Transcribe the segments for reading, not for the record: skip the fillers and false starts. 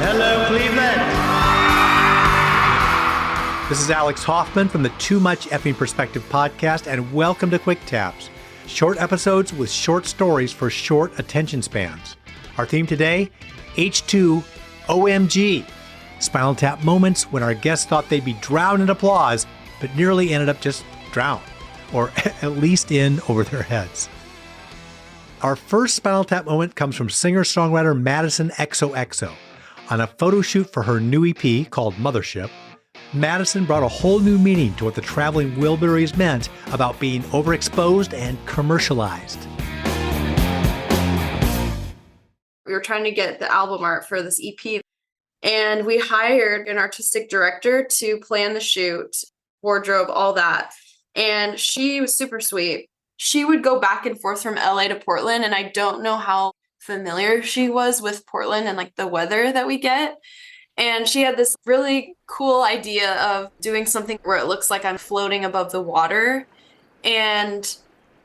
Hello, Cleveland. This is Alex Hoffman from the Too Much Effing Perspective podcast, and welcome to Quick Taps, short episodes with short stories for short attention spans. Our theme today, H2OMG, Spinal Tap moments when our guests thought they'd be drowned in applause, but nearly ended up just drowned, or at least in over their heads. Our first Spinal Tap moment comes from singer-songwriter Madison XOXO. On a photo shoot for her new EP called Mothership, Madison brought a whole new meaning to what the Traveling Wilburys meant about being overexposed and commercialized. We were trying to get the album art for this EP, and we hired an artistic director to plan the shoot, wardrobe, all that. And she was super sweet. She would go back and forth from LA to Portland, and I don't know how familiar she was with Portland and like the weather that we get. And she had this really cool idea of doing something where it looks like I'm floating above the water. And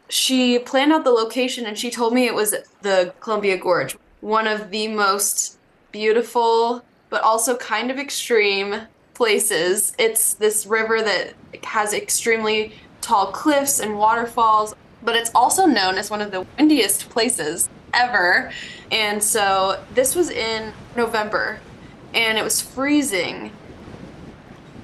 she planned out the location, and she told me it was the Columbia Gorge, one of the most beautiful, but also kind of extreme places. It's this river that has extremely tall cliffs and waterfalls, but it's also known as one of the windiest places ever. And so this was in November, and it was freezing.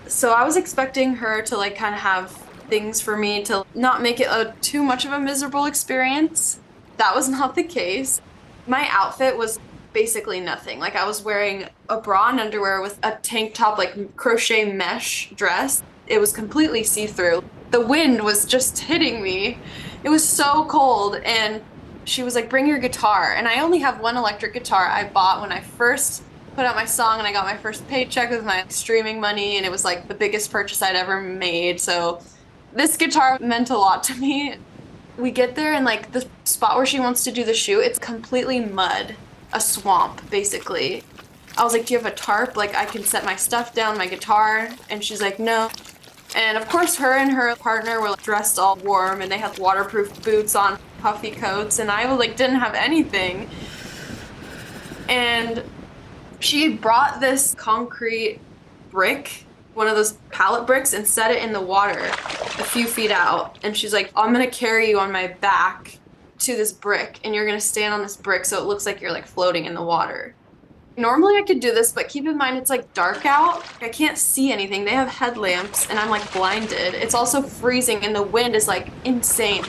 So I was expecting her to like kind of have things for me to not make it too much of a miserable experience. That was not the case. My outfit was basically nothing. Like, I was wearing a bra and underwear with a tank top, like crochet mesh dress. It was completely see-through. The wind was just hitting me. It was so cold, and she was like, bring your guitar. And I only have one electric guitar I bought when I first put out my song and I got my first paycheck with my streaming money, and it was like the biggest purchase I'd ever made. So this guitar meant a lot to me. We get there, and like the spot where she wants to do the shoot, it's completely mud, a swamp basically. I was like, do you have a tarp? Like, I can set my stuff down, my guitar. And she's like, no. And of course, her and her partner were dressed all warm, and they had waterproof boots on, puffy coats, and I like didn't have anything. And she brought this concrete brick, one of those pallet bricks, and set it in the water a few feet out. And she's like, I'm gonna carry you on my back to this brick, and you're gonna stand on this brick so it looks like you're like floating in the water. Normally I could do this, but keep in mind it's like dark out. I can't see anything. They have headlamps, and I'm like blinded. It's also freezing, and the wind is like insane.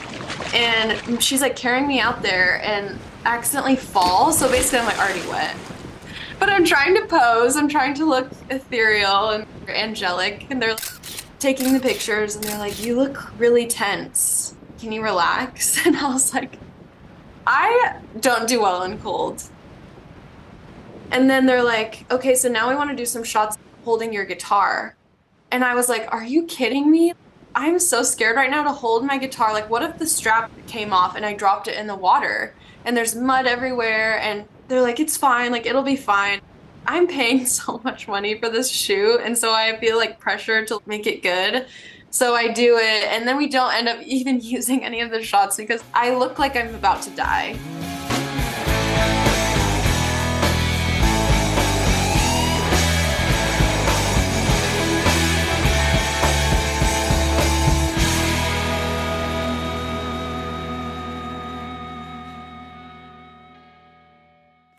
And she's like carrying me out there and accidentally fall. So basically I'm like already wet. But I'm trying to pose. I'm trying to look ethereal and angelic. And they're taking the pictures, and they're like, you look really tense. Can you relax? And I was like, I don't do well in cold. And then they're like, okay, so now we want to do some shots holding your guitar. And I was like, are you kidding me? I'm so scared right now to hold my guitar. Like, what if the strap came off and I dropped it in the water and there's mud everywhere? And they're like, it's fine. Like, it'll be fine. I'm paying so much money for this shoot. And so I feel like pressure to make it good. So I do it. And then we don't end up even using any of the shots because I look like I'm about to die.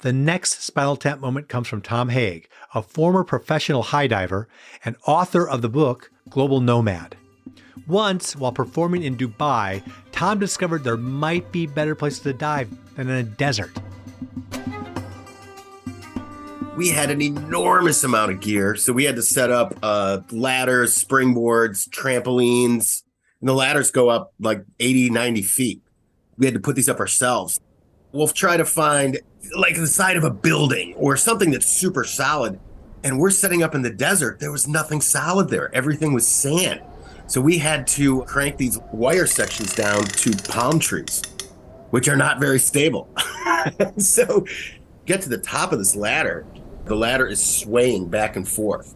The next Spinal Tap moment comes from Tom Haig, a former professional high diver and author of the book Global Nomad. Once, while performing in Dubai, Tom discovered there might be better places to dive than in a desert. We had an enormous amount of gear, so we had to set up ladders, springboards, trampolines, and the ladders go up like 80, 90 feet. We had to put these up ourselves. We'll try to find like the side of a building or something that's super solid. And we're setting up in the desert. There was nothing solid there. Everything was sand. So we had to crank these wire sections down to palm trees, which are not very stable. So get to the top of this ladder. The ladder is swaying back and forth.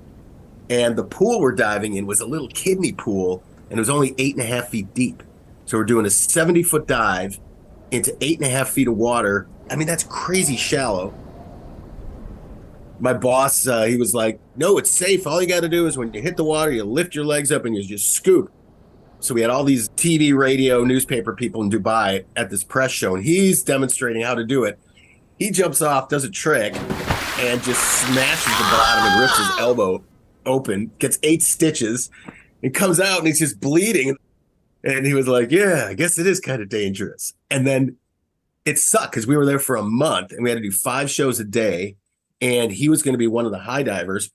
And the pool we're diving in was a little kidney pool, and it was only 8.5 feet deep. So we're doing a 70-foot dive into 8.5 feet of water. I mean, that's crazy shallow. My boss, he was like, no, it's safe. All you got to do is when you hit the water, you lift your legs up and you just scoop. So we had all these TV, radio, newspaper people in Dubai at this press show, and he's demonstrating how to do it. He jumps off, does a trick, and just smashes the bottom and rips his elbow open, gets 8 stitches, and comes out, and he's just bleeding. And he was like, yeah, I guess it is kind of dangerous. And then it sucked because we were there for a month, and we had to do 5 shows a day, and he was going to be one of the high divers.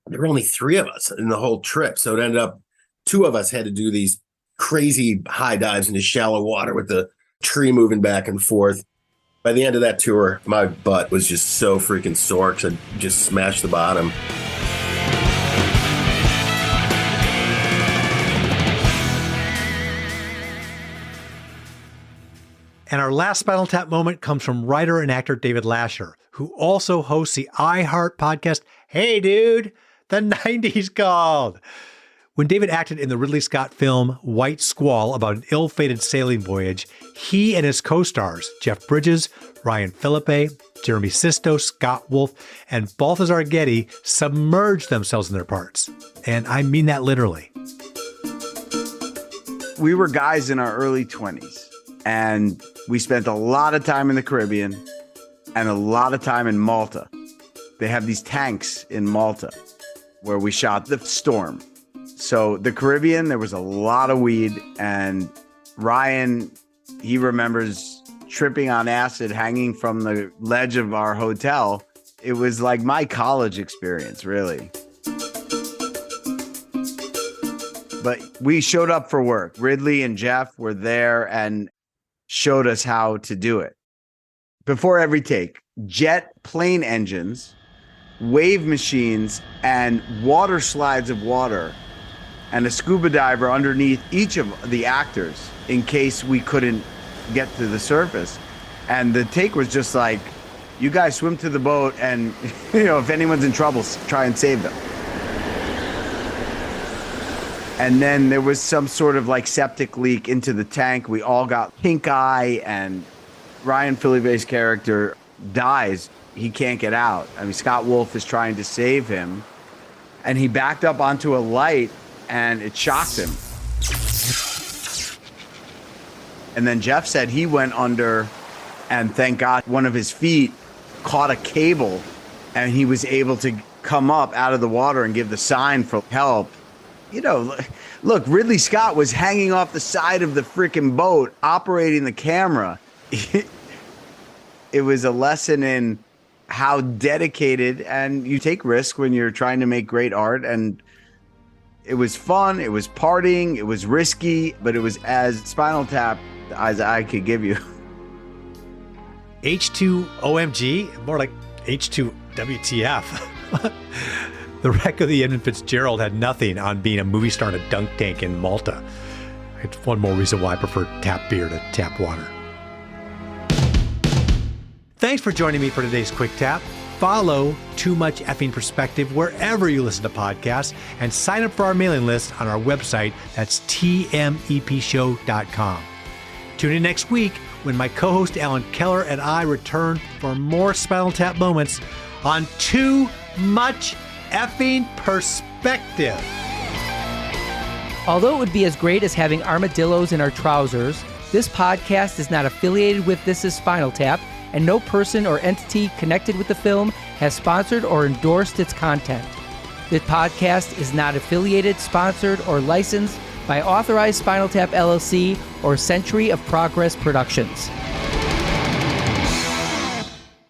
There were only 3 of us in the whole trip, so it ended up 2 of us had to do these crazy high dives into shallow water with the tree moving back and forth. By the end of that tour, my butt was just so freaking sore because I just smashed the bottom. And our last Spinal Tap moment comes from writer and actor David Lasher, who also hosts the iHeart podcast, Hey Dude, the 90s Called. When David acted in the Ridley Scott film White Squall about an ill-fated sailing voyage, he and his co-stars, Jeff Bridges, Ryan Phillippe, Jeremy Sisto, Scott Wolf, and Balthazar Getty submerged themselves in their parts. And I mean that literally. We were guys in our early 20s, and we spent a lot of time in the Caribbean and a lot of time in Malta. They have these tanks in Malta where we shot The Storm. So the Caribbean, there was a lot of weed, and Ryan, he remembers tripping on acid hanging from the ledge of our hotel. It was like my college experience, really. But we showed up for work. Ridley and Jeff were there and showed us how to do it. Before every take, jet plane engines, wave machines, and water slides of water, and a scuba diver underneath each of the actors in case we couldn't get to the surface. And the take was just like, you guys swim to the boat and, if anyone's in trouble, try and save them. And then there was some sort of like septic leak into the tank. We all got pink eye, and Ryan Phillippe's character dies. He can't get out. I mean, Scott Wolf is trying to save him, and he backed up onto a light and it shocked him. And then Jeff said he went under, and thank God one of his feet caught a cable and he was able to come up out of the water and give the sign for help. Look, Ridley Scott was hanging off the side of the freaking boat, operating the camera. It was a lesson in how dedicated, and you take risks when you're trying to make great art. And it was fun, it was partying, it was risky, but it was as Spinal Tap as I could give you. H2OMG? More like H2WTF. The wreck of the Edmund Fitzgerald had nothing on being a movie star in a dunk tank in Malta. It's one more reason why I prefer tap beer to tap water. Thanks for joining me for today's Quick Tap. Follow Too Much Effing Perspective wherever you listen to podcasts, and sign up for our mailing list on our website. That's tmepshow.com. Tune in next week when my co-host Alan Keller and I return for more Spinal Tap moments on Too Much Effing Perspective. Although it would be as great as having armadillos in our trousers, this podcast is not affiliated with This Is Spinal Tap, and no person or entity connected with the film has sponsored or endorsed its content. This podcast is not affiliated, sponsored, or licensed by Authorized Spinal Tap LLC or Century of Progress Productions.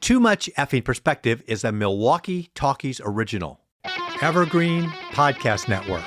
Too Much Effing Perspective is a Milwaukee Talkies original. Evergreen Podcast Network.